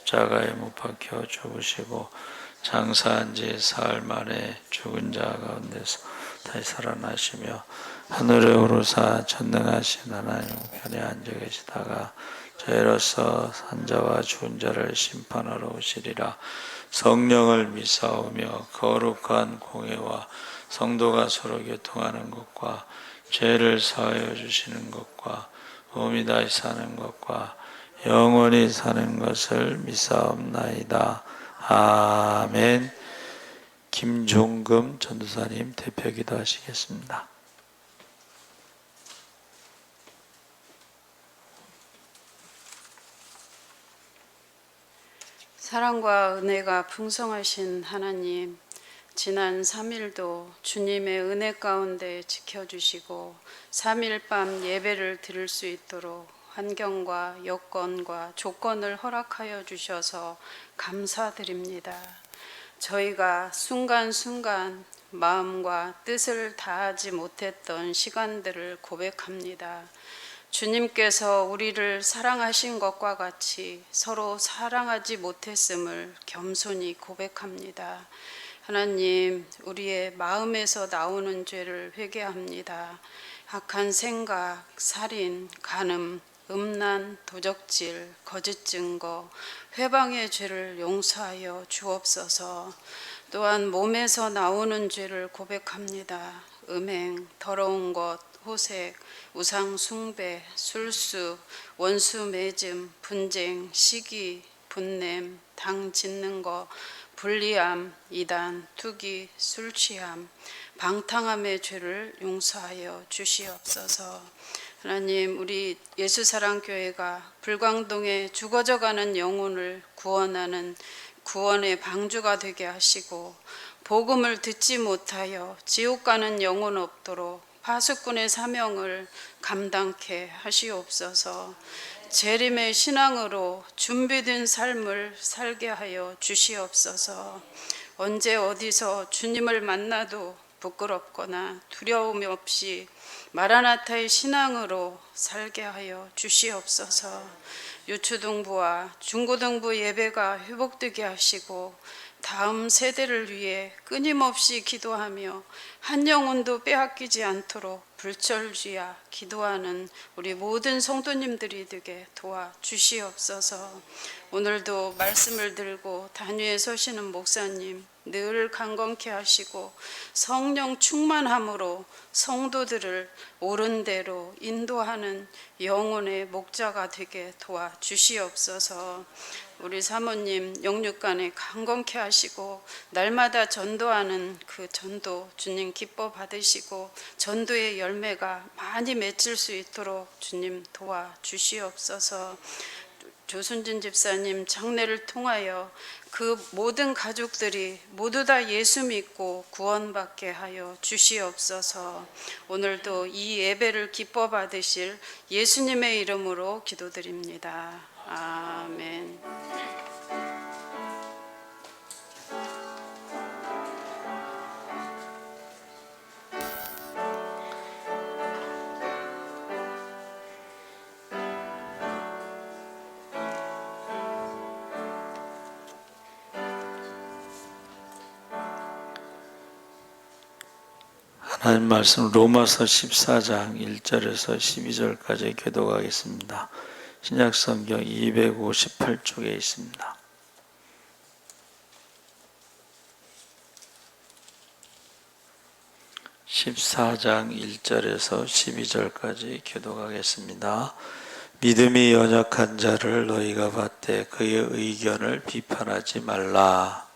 십자가에 못 박혀 죽으시고 장사한 지 사흘 만에 죽은 자 가운데서 다시 살아나시며 하늘에 오르사 전능하신 하나님 편에 앉아 계시다가 저희로서 산자와 죽은 자를 심판하러 오시리라. 성령을 믿사오며 거룩한 공회와 성도가 서로 교통하는 것과 죄를 사하여 주시는 것과 몸이 다시 사는 것과 영원히 사는 것을 믿사옵나이다. 아멘. 김종금 전도사님 대표기도 하시겠습니다. 사랑과 은혜가 풍성하신 하나님, 지난 3일도 주님의 은혜 가운데 지켜주시고 3일 밤 예배를 드릴 수 있도록 환경과 여건과 조건을 허락하여 주셔서 감사드립니다. 저희가 순간순간 마음과 뜻을 다하지 못했던 시간들을 고백합니다. 주님께서 우리를 사랑하신 것과 같이 서로 사랑하지 못했음을 겸손히 고백합니다. 하나님, 우리의 마음에서 나오는 죄를 회개합니다. 악한 생각, 살인, 간음, 음란, 도적질, 거짓 증거, 회방의 죄를 용서하여 주옵소서. 또한 몸에서 나오는 죄를 고백합니다. 음행, 더러운 것, 호색, 우상 숭배, 술수, 원수 맺음, 분쟁, 시기, 분냄, 당 짓는 것, 불리함, 이단, 투기, 술 취함, 방탕함의 죄를 용서하여 주시옵소서. 하나님, 우리 예수사랑교회가 불광동에 죽어져가는 영혼을 구원하는 구원의 방주가 되게 하시고 복음을 듣지 못하여 지옥 가는 영혼 없도록 파수꾼의 사명을 감당케 하시옵소서. 재림의 신앙으로 준비된 삶을 살게 하여 주시옵소서. 언제 어디서 주님을 만나도 부끄럽거나 두려움 없이 마라나타의 신앙으로 살게 하여 주시옵소서. 유초등부와 중고등부 예배가 회복되게 하시고 다음 세대를 위해 끊임없이 기도하며 한 영혼도 빼앗기지 않도록 불철주야 기도하는 우리 모든 성도님들이 되게 도와주시옵소서. 오늘도 말씀을 들고 단위에 서시는 목사님 늘 강건케 하시고 성령 충만함으로 성도들을 옳은 대로 인도하는 영혼의 목자가 되게 도와주시옵소서. 우리 사모님 영육간에 강건케 하시고 날마다 전도하는 그 전도 주님 기뻐 받으시고 전도의 열매가 많이 맺힐 수 있도록 주님 도와주시옵소서. 조순진 집사님 장례를 통하여 그 모든 가족들이 모두 다 예수 믿고 구원받게 하여 주시옵소서. 오늘도 이 예배를 기뻐 받으실 예수님의 이름으로 기도드립니다. 아멘. 하나님 말씀 로마서 14장 1절에서 12절까지 교독하겠습니다. 신약성경 258쪽에 있습니다. (14장 1절에서 12절까지) 교독하겠습니다. 믿음이 연약한 자를 너희가 받되 그의 의견을 비판하지 말라.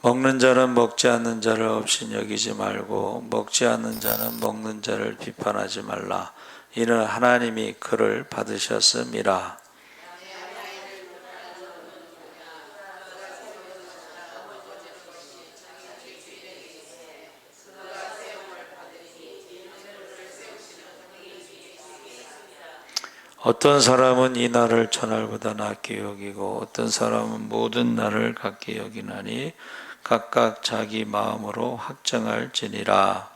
먹는 자는 먹지 않는 자를 없이 여기지 말고 먹지 않는 자는 먹는 자를 비판하지 말라. 이는 하나님이 그를 받으셨음이라. 어떤 사람은 이 날을 천할보다 낮게 여기고 어떤 사람은 모든 날을 같게 여기나니 각각 자기 마음으로 확정할지니라.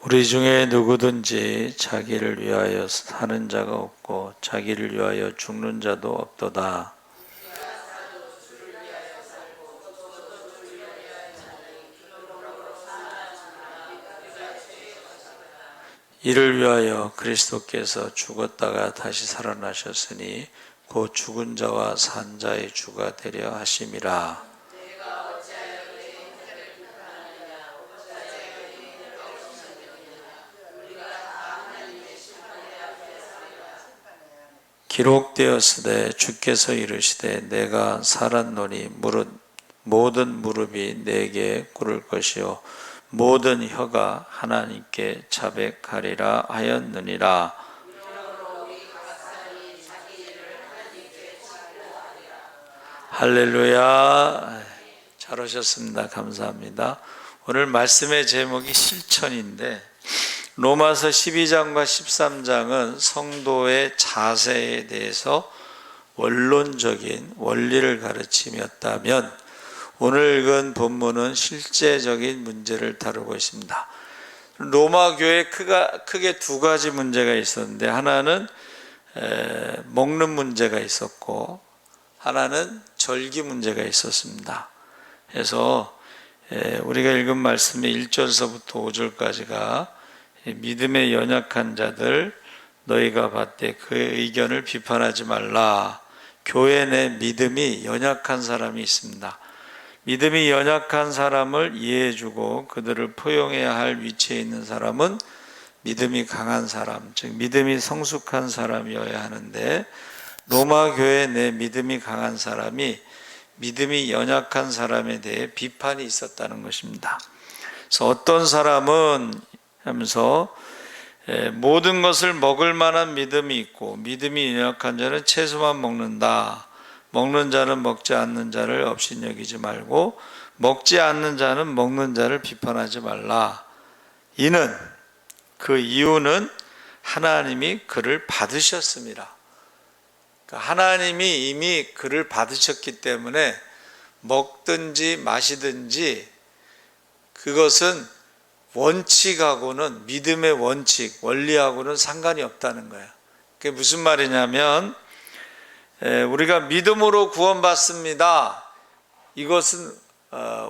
우리 중에 누구든지 자기를 위하여 사는 자가 없고 자기를 위하여 죽는 자도 없도다. 이를 위하여 그리스도께서 죽었다가 다시 살아나셨으니 곧 죽은 자와 산 자의 주가 되려 하심이라. 기록되었으되 주께서 이르시되 내가 살았노니 모든 무릎이 내게 꿇을 것이요 모든 혀가 하나님께 자백하리라 하였느니라. 할렐루야. 잘 오셨습니다. 감사합니다. 오늘 말씀의 제목이 실천인데 로마서 12장과 13장은 성도의 자세에 대해서 원론적인 원리를 가르치였다면 오늘 읽은 본문은 실제적인 문제를 다루고 있습니다. 로마 교회에 크게 두 가지 문제가 있었는데 하나는 먹는 문제가 있었고 하나는 절기 문제가 있었습니다. 그래서 우리가 읽은 말씀이 1절서부터 5절까지가 믿음에 연약한 자들 너희가 받되 그의 의견을 비판하지 말라. 교회 내 믿음이 연약한 사람이 있습니다. 믿음이 연약한 사람을 이해해주고 그들을 포용해야 할 위치에 있는 사람은 믿음이 강한 사람, 즉 믿음이 성숙한 사람이어야 하는데 로마 교회 내 믿음이 강한 사람이 믿음이 연약한 사람에 대해 비판이 있었다는 것입니다. 그래서 어떤 사람은 하면서 모든 것을 먹을 만한 믿음이 있고 믿음이 연약한 자는 채소만 먹는다. 먹는 자는 먹지 않는 자를 업신여기지 말고 먹지 않는 자는 먹는 자를 비판하지 말라. 그 이유는 하나님이 그를 받으셨습니다. 그러니까 하나님이 이미 그를 받으셨기 때문에 먹든지 마시든지 그것은 원칙하고는 믿음의 원칙, 원리하고는 상관이 없다는 거예요. 그게 무슨 말이냐면 우리가 믿음으로 구원받습니다. 이것은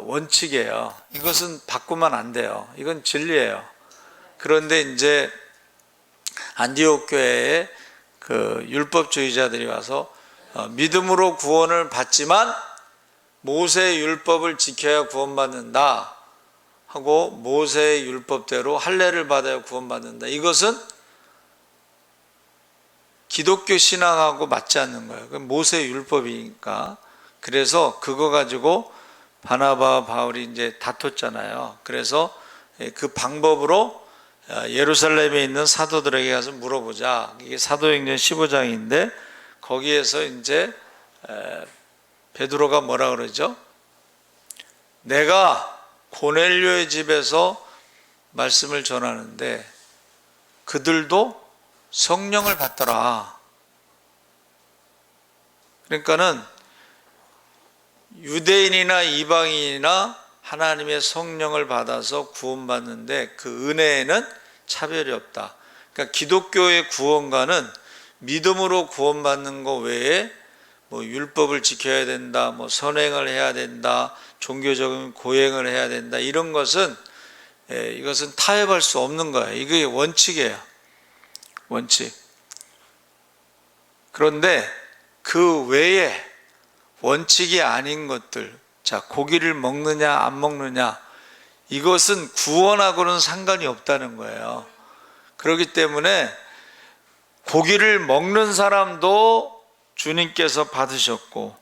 원칙이에요. 이것은 바꾸면 안 돼요. 이건 진리예요. 그런데 이제 안디옥 교회에 그 율법주의자들이 와서 믿음으로 구원을 받지만 모세의 율법을 지켜야 구원받는다 하고 모세의 율법대로 할례를 받아야 구원받는다. 이것은 기독교 신앙하고 맞지 않는 거예요. 모세의 율법이니까. 그래서 그거 가지고 바나바와 바울이 이제 다퉜잖아요. 그래서 그 방법으로 예루살렘에 있는 사도들에게 가서 물어보자. 이게 사도행전 15장인데 거기에서 이제 베드로가 뭐라 그러죠? 내가 고넬료의 집에서 말씀을 전하는데 그들도 성령을 받더라. 그러니까는 유대인이나 이방인이나 하나님의 성령을 받아서 구원받는데 그 은혜에는 차별이 없다. 그러니까 기독교의 구원과는 믿음으로 구원받는 것 외에 뭐 율법을 지켜야 된다, 뭐 선행을 해야 된다, 종교적인 고행을 해야 된다, 이런 것은 이것은 타협할 수 없는 거예요. 이게 원칙이에요. 원칙. 그런데 그 외에 원칙이 아닌 것들, 자, 고기를 먹느냐 안 먹느냐, 이것은 구원하고는 상관이 없다는 거예요. 그렇기 때문에 고기를 먹는 사람도 주님께서 받으셨고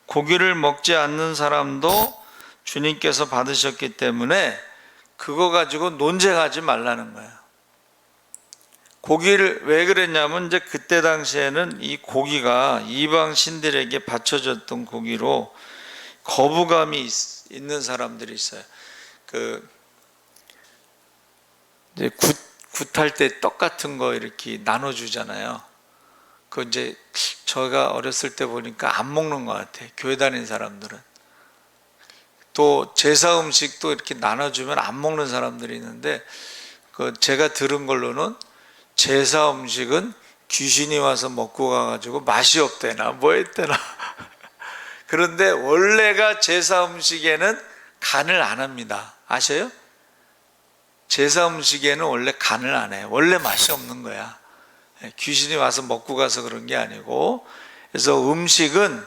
고기를 먹지 않는 사람도 주님께서 받으셨기 때문에 그거 가지고 논쟁하지 말라는 거예요. 고기를 왜 그랬냐면 이제 그때 당시에는 이 고기가 이방 신들에게 바쳐졌던 고기로 거부감이 있는 사람들이 있어요. 이제 굿할 때 떡 같은 거 이렇게 나눠주잖아요. 그 이제 저희가 어렸을 때 보니까 안 먹는 것 같아요. 교회 다니는 사람들은. 또 제사 음식도 이렇게 나눠주면 안 먹는 사람들이 있는데 제가 들은 걸로는 제사 음식은 귀신이 와서 먹고 가가지고 맛이 없대나 뭐 했대나. 그런데 원래가 제사 음식에는 간을 안 합니다. 아셔요? 제사 음식에는 원래 간을 안 해요. 원래 맛이 없는 거야. 귀신이 와서 먹고 가서 그런 게 아니고. 그래서 음식은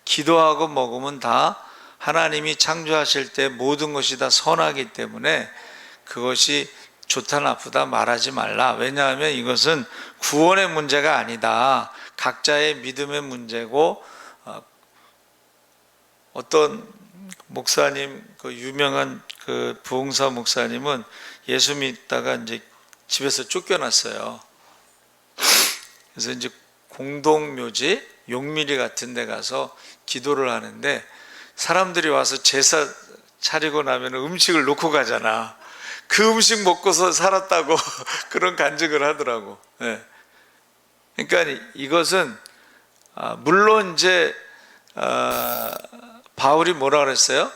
기도하고 먹으면 다 하나님이 창조하실 때 모든 것이 다 선하기 때문에 그것이 좋다 나쁘다 말하지 말라. 왜냐하면 이것은 구원의 문제가 아니다. 각자의 믿음의 문제고, 어떤 목사님, 그 유명한 그 부흥사 목사님은 예수 믿다가 이제 집에서 쫓겨났어요. 그래서 이제 공동묘지, 용미리 같은 데 가서 기도를 하는데 사람들이 와서 제사 차리고 나면 음식을 놓고 가잖아. 그 음식 먹고서 살았다고 그런 간증을 하더라고. 네. 그러니까 이것은 물론 이제 바울이 뭐라 그랬어요?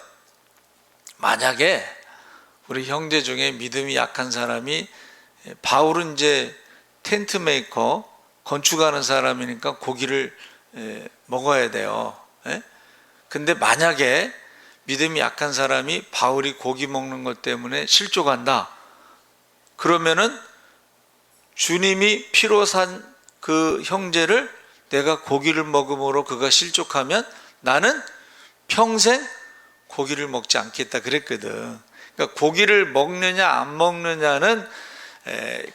만약에 우리 형제 중에 믿음이 약한 사람이, 바울은 이제 텐트 메이커 건축하는 사람이니까 고기를 먹어야 돼요. 근데 만약에 믿음이 약한 사람이 바울이 고기 먹는 것 때문에 실족한다. 그러면은 주님이 피로 산 그 형제를 내가 고기를 먹음으로 그가 실족하면 나는 평생 고기를 먹지 않겠다 그랬거든. 그러니까 고기를 먹느냐 안 먹느냐는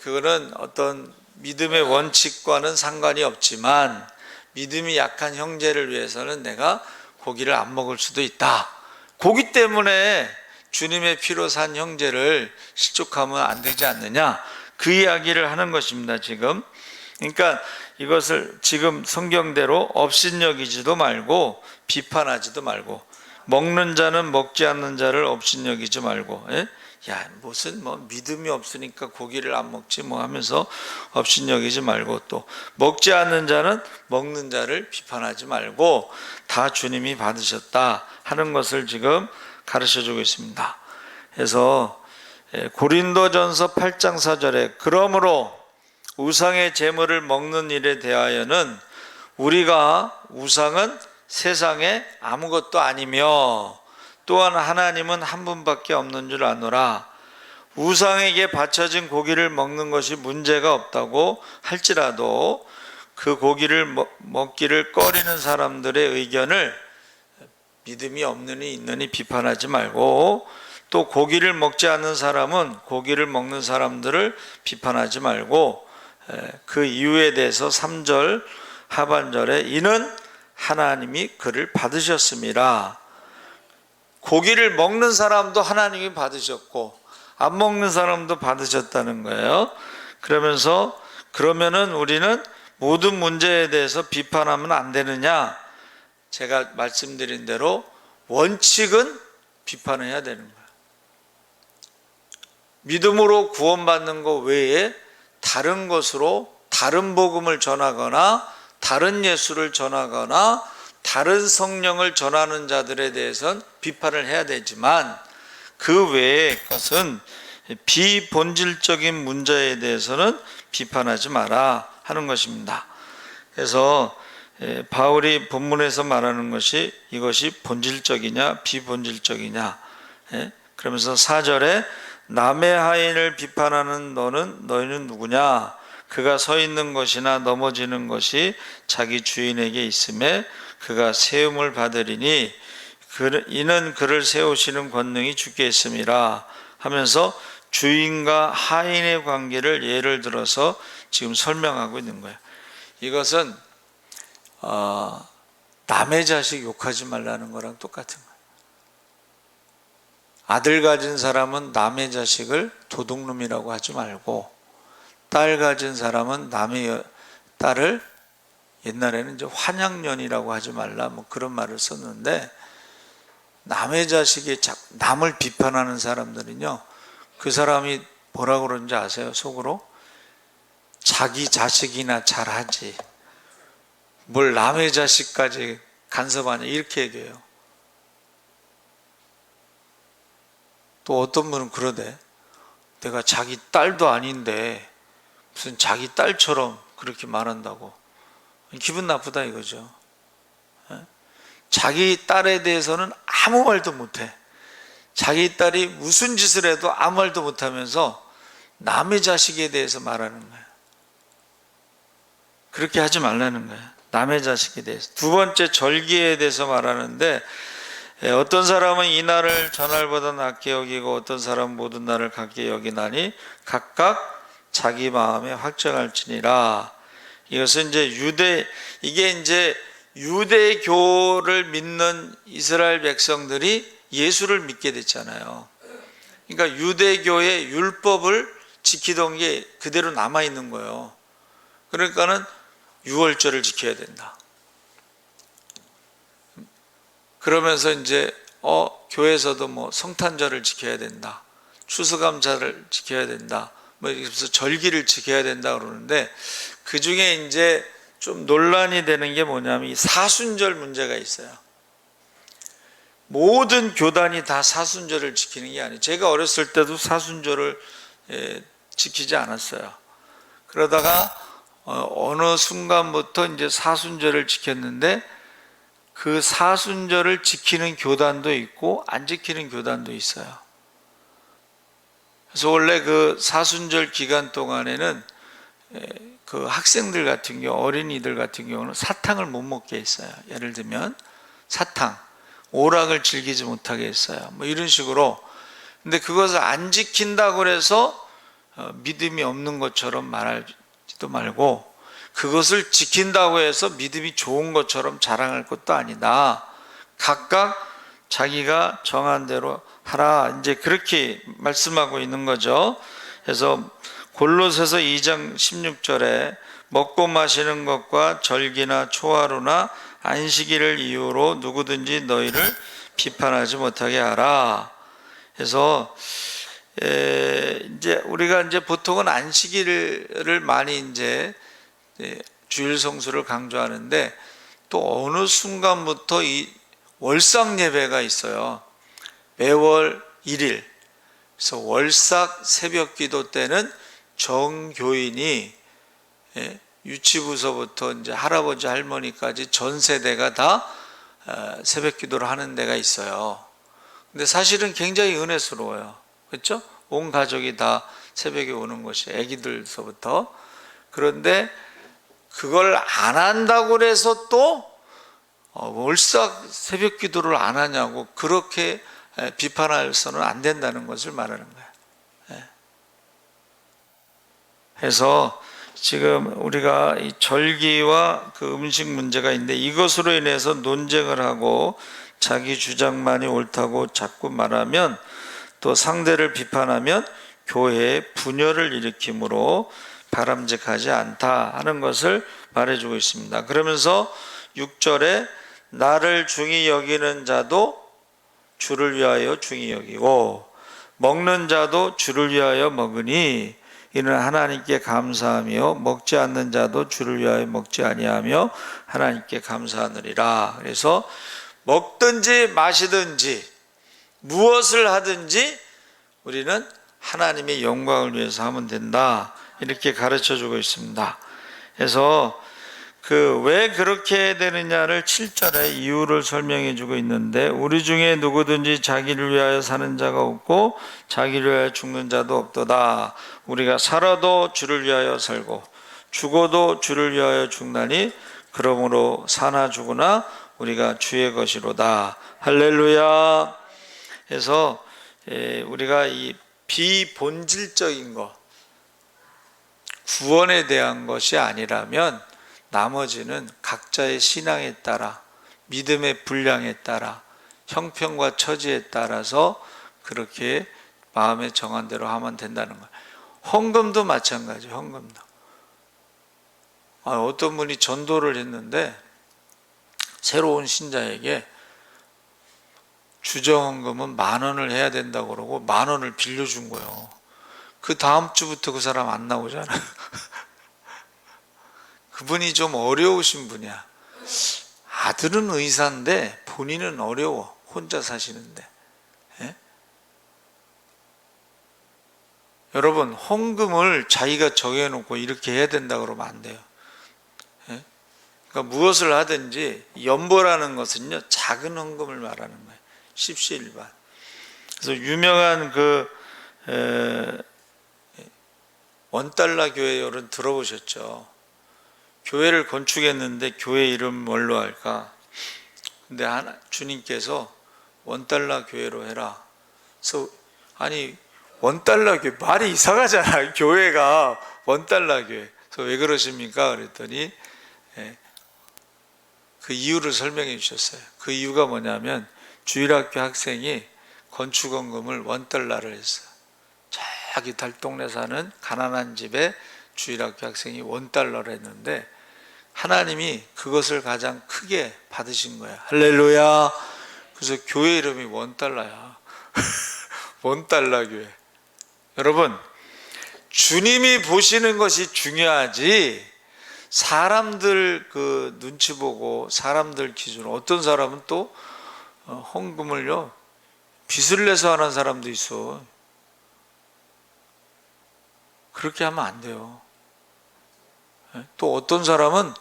그거는 어떤 믿음의 원칙과는 상관이 없지만 믿음이 약한 형제를 위해서는 내가 고기를 안 먹을 수도 있다. 고기 때문에 주님의 피로 산 형제를 실족하면 안 되지 않느냐, 그 이야기를 하는 것입니다. 지금 그러니까 이것을 지금 성경대로 업신여기지도 말고 비판하지도 말고, 먹는 자는 먹지 않는 자를 업신여기지 말고, 야 무슨 뭐 믿음이 없으니까 고기를 안 먹지 뭐 하면서 업신여기지 말고, 또 먹지 않는 자는 먹는 자를 비판하지 말고 다 주님이 받으셨다 하는 것을 지금 가르쳐주고 있습니다. 그래서 고린도전서 8장 4절에 그러므로 우상의 제물을 먹는 일에 대하여는 우리가 우상은 세상에 아무것도 아니며 또한 하나님은 한 분밖에 없는 줄 아노라. 우상에게 바쳐진 고기를 먹는 것이 문제가 없다고 할지라도 그 고기를 먹기를 꺼리는 사람들의 의견을 믿음이 없느니 있느니 비판하지 말고, 또 고기를 먹지 않는 사람은 고기를 먹는 사람들을 비판하지 말고, 그 이유에 대해서 3절 하반절에 이는 하나님이 그를 받으셨습니다. 고기를 먹는 사람도 하나님이 받으셨고 안 먹는 사람도 받으셨다는 거예요. 그러면서 그러면은 우리는 모든 문제에 대해서 비판하면 안 되느냐? 제가 말씀드린 대로 원칙은 비판을 해야 되는 거예요. 믿음으로 구원받는 것 외에 다른 것으로 다른 복음을 전하거나 다른 예수를 전하거나 다른 성령을 전하는 자들에 대해서는 비판을 해야 되지만, 그 외의 것은 비본질적인 문제에 대해서는 비판하지 마라 하는 것입니다. 그래서 바울이 본문에서 말하는 것이 이것이 본질적이냐 비본질적이냐, 그러면서 4절에 남의 하인을 비판하는 너희는 누구냐? 그가 서 있는 것이나 넘어지는 것이 자기 주인에게 있음에 그가 세움을 받으리니 이는 그를 세우시는 권능이 주께 있음이라 하면서 주인과 하인의 관계를 예를 들어서 지금 설명하고 있는 거예요. 이것은 남의 자식 욕하지 말라는 거랑 똑같은 거예요. 아들 가진 사람은 남의 자식을 도둑놈이라고 하지 말고, 딸 가진 사람은 남의 딸을 옛날에는 이제 환양년이라고 하지 말라 뭐 그런 말을 썼는데, 남의 자식이 남을 비판하는 사람들은요, 그 사람이 뭐라고 그러는지 아세요? 속으로 자기 자식이나 잘하지 뭘 남의 자식까지 간섭하냐 이렇게 얘기해요. 또 어떤 분은 그러대. 내가 자기 딸도 아닌데 무슨 자기 딸처럼 그렇게 말한다고. 기분 나쁘다 이거죠. 자기 딸에 대해서는 아무 말도 못해. 자기 딸이 무슨 짓을 해도 아무 말도 못하면서 남의 자식에 대해서 말하는 거야. 그렇게 하지 말라는 거야. 남의 자식에 대해서. 두 번째, 절기에 대해서 말하는데, 어떤 사람은 이 날을 전날보다 낮게 여기고 어떤 사람은 모든 날을 같게 여기나니 각각 자기 마음에 확정할지니라. 이것은 이게 이제 유대교를 믿는 이스라엘 백성들이 예수를 믿게 됐잖아요. 그러니까 유대교의 율법을 지키던 게 그대로 남아 있는 거예요. 그러니까는 유월절을 지켜야 된다. 그러면서 이제 교회에서도 뭐 성탄절을 지켜야 된다. 추수감사를 지켜야 된다. 뭐 이래서 절기를 지켜야 된다 그러는데, 그 중에 이제 좀 논란이 되는 게 뭐냐면 이 사순절 문제가 있어요. 모든 교단이 다 사순절을 지키는 게 아니에요. 제가 어렸을 때도 사순절을 지키지 않았어요. 그러다가 어느 순간부터 이제 사순절을 지켰는데, 그 사순절을 지키는 교단도 있고 안 지키는 교단도 있어요. 그래서 원래 그 사순절 기간 동안에는 그 학생들 같은 경우, 어린이들 같은 경우는 사탕을 못 먹게 했어요. 예를 들면 사탕, 오락을 즐기지 못하게 했어요. 뭐 이런 식으로. 근데 그것을 안 지킨다고 해서 믿음이 없는 것처럼 말하지도 말고, 그것을 지킨다고 해서 믿음이 좋은 것처럼 자랑할 것도 아니다. 각각 자기가 정한 대로 하라. 이제 그렇게 말씀하고 있는 거죠. 그래서 골로새서 2장 16절에 먹고 마시는 것과 절기나 초하루나 안식일을 이유로 누구든지 너희를 비판하지 못하게 하라. 그래서 이제 우리가 이제 보통은 안식일을 많이 이제 주일 성수를 강조하는데, 또 어느 순간부터 이 월삭 예배가 있어요. 매월 1일. 그래서 월삭 새벽 기도 때는 정교인이 유치부서부터 이제 할아버지 할머니까지 전 세대가 다 새벽 기도를 하는 데가 있어요. 근데 사실은 굉장히 은혜스러워요. 그렇죠? 온 가족이 다 새벽에 오는 것이, 아기들서부터. 그런데 그걸 안 한다고 해서 또 월삭 새벽 기도를 안 하냐고 그렇게 비판해서는 안 된다는 것을 말하는 거예요. 그래서 지금 우리가 이 절기와 그 음식 문제가 있는데, 이것으로 인해서 논쟁을 하고 자기 주장만이 옳다고 자꾸 말하면, 또 상대를 비판하면 교회에 분열을 일으키므로 바람직하지 않다 하는 것을 말해주고 있습니다. 그러면서 6절에 나를 중히 여기는 자도 주를 위하여 중히 여기고 먹는 자도 주를 위하여 먹으니 이는 하나님께 감사하며 먹지 않는 자도 주를 위하여 먹지 아니하며 하나님께 감사하느니라. 그래서 먹든지 마시든지 무엇을 하든지 우리는 하나님의 영광을 위해서 하면 된다, 이렇게 가르쳐 주고 있습니다. 그래서 왜 그렇게 되느냐를 7절에 이유를 설명해 주고 있는데, 우리 중에 누구든지 자기를 위하여 사는 자가 없고 자기를 위하여 죽는 자도 없도다. 우리가 살아도 주를 위하여 살고 죽어도 주를 위하여 죽나니 그러므로 사나 죽으나 우리가 주의 것이로다. 할렐루야. 그래서 우리가 이 비본질적인 것, 구원에 대한 것이 아니라면 나머지는 각자의 신앙에 따라, 믿음의 분량에 따라, 형편과 처지에 따라서 그렇게 마음에 정한 대로 하면 된다는 거예요. 헌금도 마찬가지예요. 헌금도. 어떤 분이 전도를 했는데 새로운 신자에게 주정헌금은 10,000원을 해야 된다고 그러고 10,000원을 빌려준 거예요. 그 다음 주부터 그 사람 안 나오잖아요. 그분이 좀 어려우신 분이야. 아들은 의사인데 본인은 어려워. 혼자 사시는데. 예? 여러분, 헌금을 자기가 정해놓고 이렇게 해야 된다 그러면 안 돼요. 예? 그러니까 무엇을 하든지 연보라는 것은요, 작은 헌금을 말하는 거예요. 십시일반. 그래서 유명한 원달러 교회 여러분 들어보셨죠? 교회를 건축했는데 교회 이름 뭘로 할까? 근데 주님께서 원달러 교회로 해라. 그래서 아니 원달러 교회 말이 이상하잖아. 교회가 원달러 교회. 그래서 왜 그러십니까? 그랬더니 그 이유를 설명해 주셨어요. 그 이유가 뭐냐면 주일학교 학생이 건축원금을 원달러를 했어요. 저기 달동네 사는 가난한 집에 주일학교 학생이 원달러를 했는데 하나님이 그것을 가장 크게 받으신 거야. 할렐루야. 그래서 교회 이름이 원달러야. 원달러 교회. 여러분, 주님이 보시는 것이 중요하지 사람들 그 눈치 보고 사람들 기준, 어떤 사람은 또 헌금을요 빚을 내서 하는 사람도 있어. 그렇게 하면 안 돼요. 또 어떤 사람은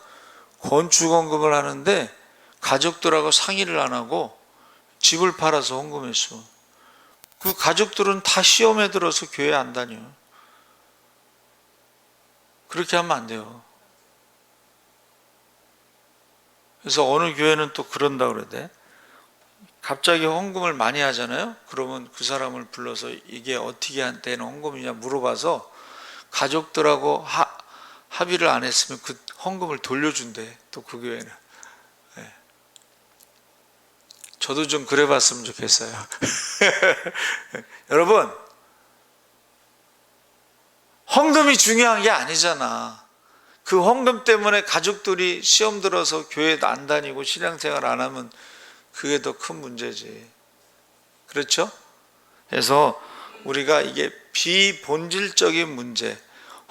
건축헌금을 하는데 가족들하고 상의를 안 하고 집을 팔아서 헌금했어. 그 가족들은 다 시험에 들어서 교회 안 다녀. 그렇게 하면 안 돼요. 그래서 어느 교회는 또 그런다 그러대. 갑자기 헌금을 많이 하잖아요. 그러면 그 사람을 불러서 이게 어떻게 되는 헌금이냐 물어봐서 가족들하고 합의를 안 했으면 그 헌금을 돌려준대. 또 그 교회는. 네. 저도 좀 그래 봤으면 좋겠어요. 여러분, 헌금이 중요한 게 아니잖아. 그 헌금 때문에 가족들이 시험 들어서 교회도 안 다니고 신앙생활 안 하면 그게 더 큰 문제지. 그렇죠? 그래서 우리가 이게 비본질적인 문제,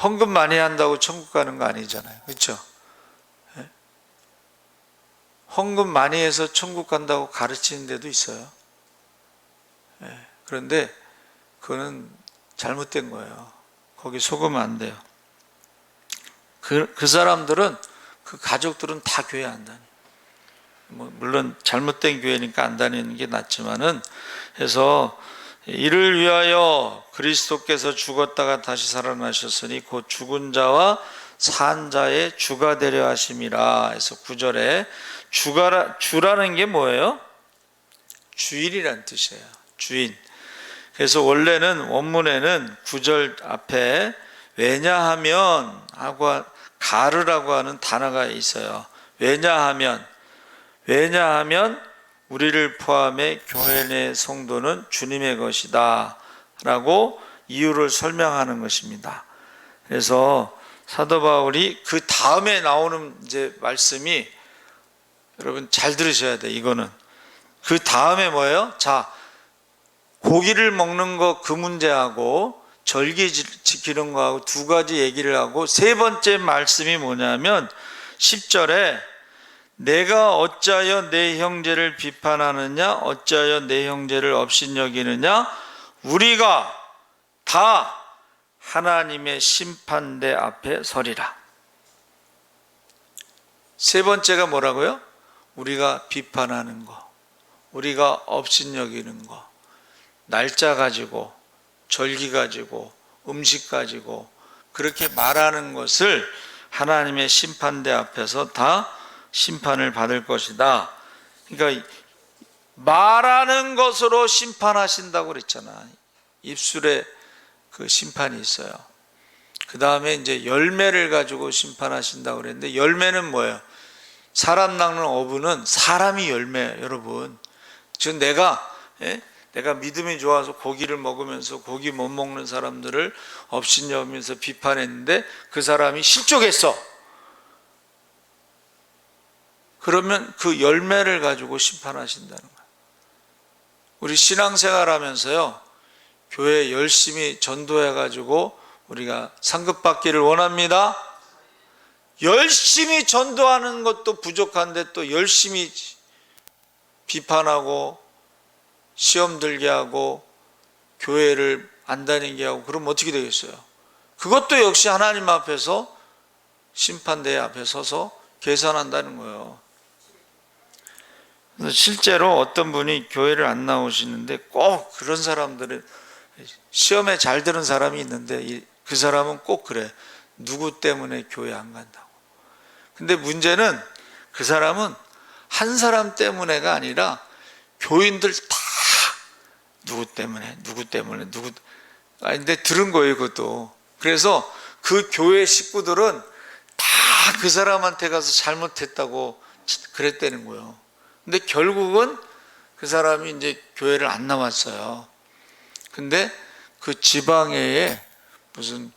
헌금 많이 한다고 천국 가는 거 아니잖아요. 그렇죠? 헌금 많이 해서 천국 간다고 가르치는 데도 있어요. 그런데 그거는 잘못된 거예요. 거기 속으면 안 돼요. 그 사람들은, 그 가족들은 다 교회 안 다녀요. 물론 잘못된 교회니까 안 다니는 게 낫지만은, 해서 이를 위하여 그리스도께서 죽었다가 다시 살아나셨으니 곧 죽은 자와 산 자의 주가 되려 하심이라. 해서 9절에 주라는 게 뭐예요? 주인이란 뜻이에요. 주인. 그래서 원래는 원문에는 9절 앞에 왜냐하면 하고 가르라고 하는 단어가 있어요. 왜냐하면 우리를 포함해 교회 내 성도는 주님의 것이다 라고 이유를 설명하는 것입니다. 그래서 사도 바울이 그 다음에 나오는 이제 말씀이, 여러분 잘 들으셔야 돼. 이거는 그 다음에 뭐예요? 자, 고기를 먹는 거 그 문제하고 절기 지키는 거하고 두 가지 얘기를 하고, 세 번째 말씀이 뭐냐면 10절에 내가 어찌하여 내 형제를 비판하느냐, 어찌하여 내 형제를 업신여기느냐, 우리가 다 하나님의 심판대 앞에 서리라. 세 번째가 뭐라고요? 우리가 비판하는 거, 우리가 업신여기는 거, 날짜 가지고 절기 가지고 음식 가지고 그렇게 말하는 것을 하나님의 심판대 앞에서 다 심판을 받을 것이다. 그러니까 말하는 것으로 심판하신다고 그랬잖아. 입술에 그 심판이 있어요. 그 다음에 이제 열매를 가지고 심판하신다고 그랬는데, 열매는 뭐예요? 사람 낚는 어부는 사람이 열매예요, 여러분. 지금 내가 믿음이 좋아서 고기를 먹으면서 고기 못 먹는 사람들을 업신여기면서 비판했는데 그 사람이 실족했어. 그러면 그 열매를 가지고 심판하신다는 거예요. 우리 신앙생활 하면서요, 교회 열심히 전도해가지고 우리가 상급 받기를 원합니다. 열심히 전도하는 것도 부족한데 또 열심히 비판하고 시험 들게 하고 교회를 안 다니게 하고 그러면 어떻게 되겠어요? 그것도 역시 하나님 앞에서 심판대 앞에 서서 계산한다는 거예요. 그래서 실제로 어떤 분이 교회를 안 나오시는데 꼭 그런 사람들은 시험에 잘 드는 사람이 있는데 그 사람은 꼭 그래. 누구 때문에 교회 안 간다고. 근데 문제는 그 사람은 한 사람 때문에가 아니라 교인들 다 누구 때문에 근데 들은 거예요, 그것도. 그래서 그 교회 식구들은 다 그 사람한테 가서 잘못했다고 그랬다는 거예요. 근데 결국은 그 사람이 이제 교회를 안 나왔어요. 근데 그 지방에 무슨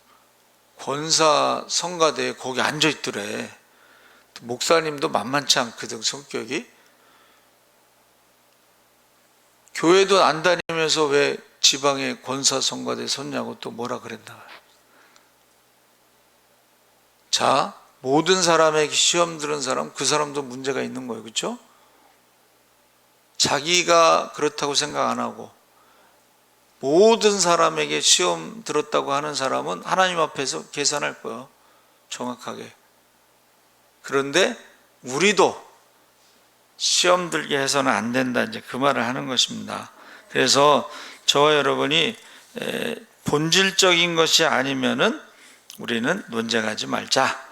권사 성가대에 거기 앉아 있더래. 목사님도 만만치 않거든, 성격이. 교회도 안 다니면서 왜 지방에 권사 성가대 섰냐고 또 뭐라 그랬나. 자, 모든 사람에게 시험 들은 사람, 그 사람도 문제가 있는 거예요. 그렇죠? 자기가 그렇다고 생각 안 하고 모든 사람에게 시험 들었다고 하는 사람은 하나님 앞에서 계산할 거예요. 정확하게. 그런데 우리도 시험 들게 해서는 안 된다. 이제 그 말을 하는 것입니다. 그래서 저와 여러분이 본질적인 것이 아니면은 우리는 논쟁하지 말자.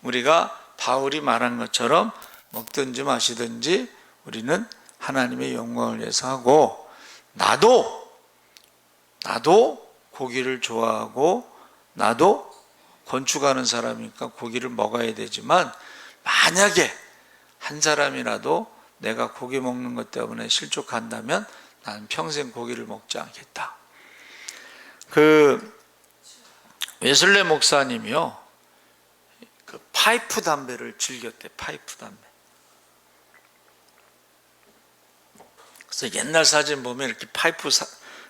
우리가 바울이 말한 것처럼 먹든지 마시든지 우리는 하나님의 영광을 위해서 하고, 나도 고기를 좋아하고 나도 건축하는 사람이니까 고기를 먹어야 되지만, 만약에 한 사람이라도 내가 고기 먹는 것 때문에 실족한다면 나는 평생 고기를 먹지 않겠다. 그 웨슬레 목사님이요, 그 파이프 담배를 즐겼대. 파이프 담배. 그래서 옛날 사진 보면 이렇게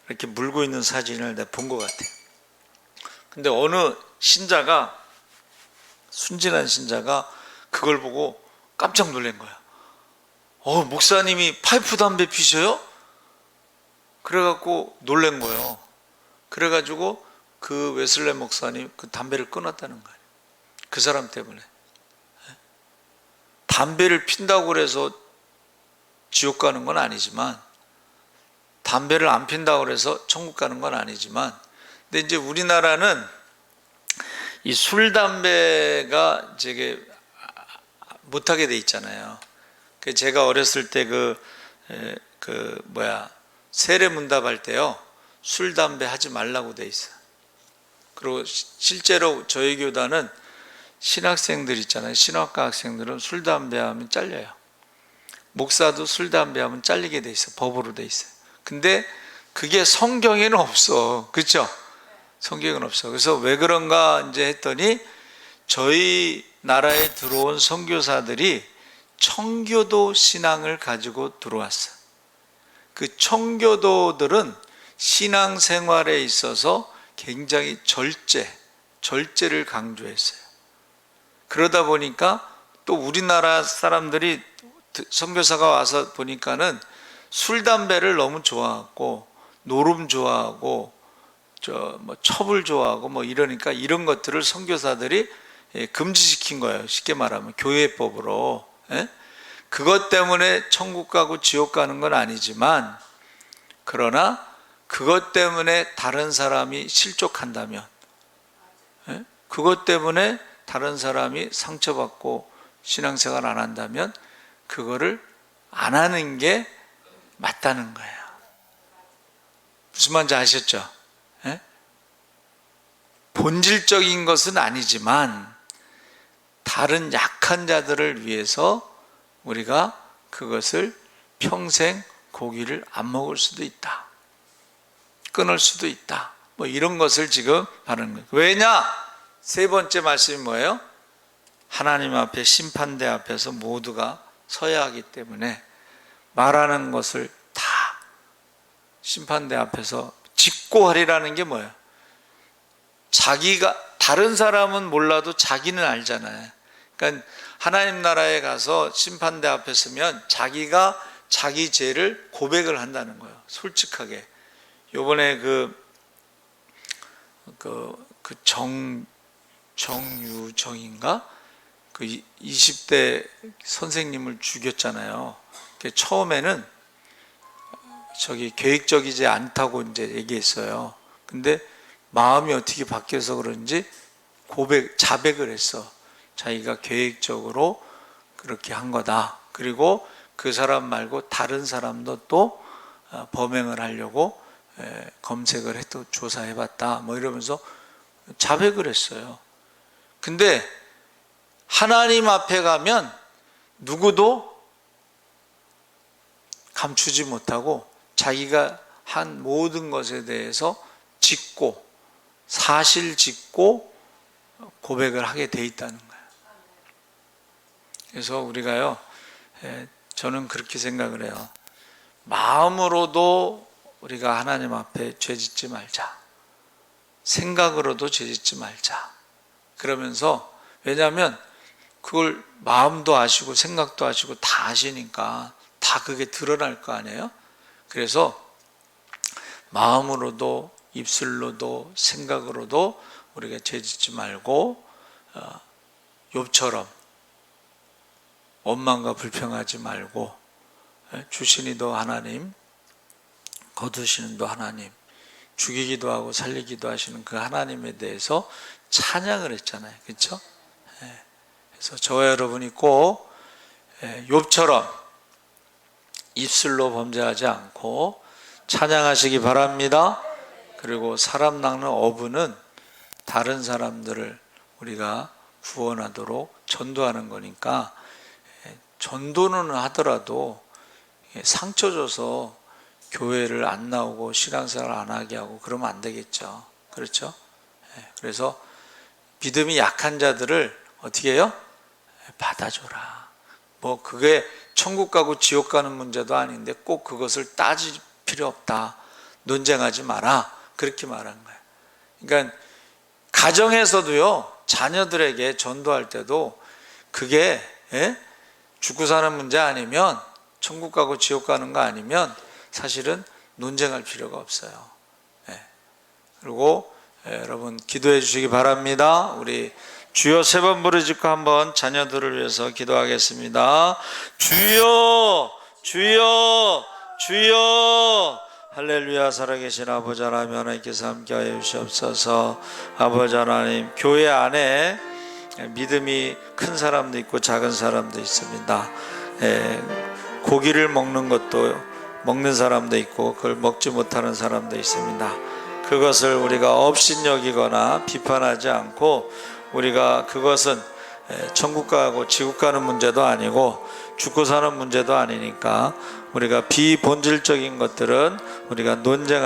이렇게 물고 있는 사진을 내가 본 것 같아. 근데 어느 신자가, 순진한 신자가 그걸 보고 깜짝 놀란 거야. 목사님이 파이프 담배 피셔요? 그래갖고 놀란 거예요. 그래가지고 그 웨슬레 목사님 그 담배를 끊었다는 거예요. 그 사람 때문에. 담배를 핀다고 그래서 지옥 가는 건 아니지만, 담배를 안 핀다고 그래서 천국 가는 건 아니지만, 근데 이제 우리나라는 이 술, 담배가 되게 못하게 돼 있잖아요. 제가 어렸을 때 세례문답할 때요, 술, 담배 하지 말라고 돼 있어요. 그리고 실제로 저희 교단은 신학생들 있잖아요. 신학과 학생들은 술, 담배 하면 잘려요. 목사도 술, 담배 하면 잘리게 돼 있어요. 법으로 돼 있어요. 근데 그게 성경에는 없어. 그렇죠? 성경은 없어. 그래서 왜 그런가 이제 했더니, 저희 나라에 들어온 선교사들이 청교도 신앙을 가지고 들어왔어. 그 청교도들은 신앙생활에 있어서 굉장히 절제를 강조했어요. 그러다 보니까 또 우리나라 사람들이, 선교사가 와서 보니까는 술, 담배를 너무 좋아하고 노름 좋아하고 첩을 좋아하고 이러니까 이런 것들을 선교사들이 금지시킨 거예요. 쉽게 말하면 교회법으로. 그것 때문에 천국 가고 지옥 가는 건 아니지만, 그러나 그것 때문에 다른 사람이 실족한다면, 그것 때문에 다른 사람이 상처받고 신앙생활 안 한다면 그거를 안 하는 게 맞다는 거예요. 무슨 말인지 아셨죠? 본질적인 것은 아니지만 다른 약한 자들을 위해서 우리가 그것을 평생 고기를 안 먹을 수도 있다. 끊을 수도 있다. 이런 것을 지금 하는 거예요. 왜냐? 세 번째 말씀이 뭐예요? 하나님 앞에, 심판대 앞에서 모두가 서야 하기 때문에 말하는 것을 다 심판대 앞에서 직고하리라는 게 뭐예요? 자기가, 다른 사람은 몰라도 자기는 알잖아요. 그러니까 하나님 나라에 가서 심판대 앞에 서면 자기가 자기 죄를 고백을 한다는 거예요. 솔직하게. 요번에 정유정인가? 그 20대 선생님을 죽였잖아요. 처음에는 계획적이지 않다고 이제 얘기했어요. 근데 마음이 어떻게 바뀌어서 그런지 자백을 했어. 자기가 계획적으로 그렇게 한 거다. 그리고 그 사람 말고 다른 사람도 또 범행을 하려고 검색을 해도 조사해봤다. 뭐 이러면서 자백을 했어요. 근데 하나님 앞에 가면 누구도 감추지 못하고 자기가 한 모든 것에 대해서 사실 짓고 고백을 하게 돼 있다는 거예요. 그래서 우리가요, 저는 그렇게 생각을 해요. 마음으로도 우리가 하나님 앞에 죄 짓지 말자. 생각으로도 죄 짓지 말자. 그러면서, 왜냐하면 그걸 마음도 아시고 생각도 아시고 다 아시니까 다 그게 드러날 거 아니에요? 그래서 마음으로도 입술로도 생각으로도 우리가 죄 짓지 말고 욥처럼 원망과 불평하지 말고 주시니도 하나님, 거두시는도 하나님, 죽이기도 하고 살리기도 하시는 그 하나님에 대해서 찬양을 했잖아요. 그렇죠? 그래서 저와 여러분이 꼭 욥처럼 입술로 범죄하지 않고 찬양하시기 바랍니다. 그리고 사람 낚는 어부는 다른 사람들을 우리가 구원하도록 전도하는 거니까, 전도는 하더라도 상처 줘서 교회를 안 나오고 신앙생활 안 하게 하고 그러면 안 되겠죠. 그렇죠? 그래서 믿음이 약한 자들을 어떻게 해요? 받아줘라. 뭐 그게 천국 가고 지옥 가는 문제도 아닌데 꼭 그것을 따질 필요 없다. 논쟁하지 마라. 그렇게 말한 거예요. 그러니까 가정에서도요, 자녀들에게 전도할 때도 그게 죽고 사는 문제 아니면, 천국 가고 지옥 가는 거 아니면 사실은 논쟁할 필요가 없어요. 그리고 여러분 기도해 주시기 바랍니다. 우리 주여 3번 부르짖고 한번 자녀들을 위해서 기도하겠습니다. 주여, 주여, 주여. 할렐루야. 살아계신 아버지 하나님, 하나님께서 함께하여 주시옵소서. 아버지 하나님, 교회 안에 믿음이 큰 사람도 있고 작은 사람도 있습니다. 고기를 먹는 사람도 있고 그걸 먹지 못하는 사람도 있습니다. 그것을 우리가 업신여기거나 비판하지 않고, 우리가 그것은 천국 가고 지옥 가는 문제도 아니고 죽고 사는 문제도 아니니까 우리가 비본질적인 것들은 우리가 논쟁하지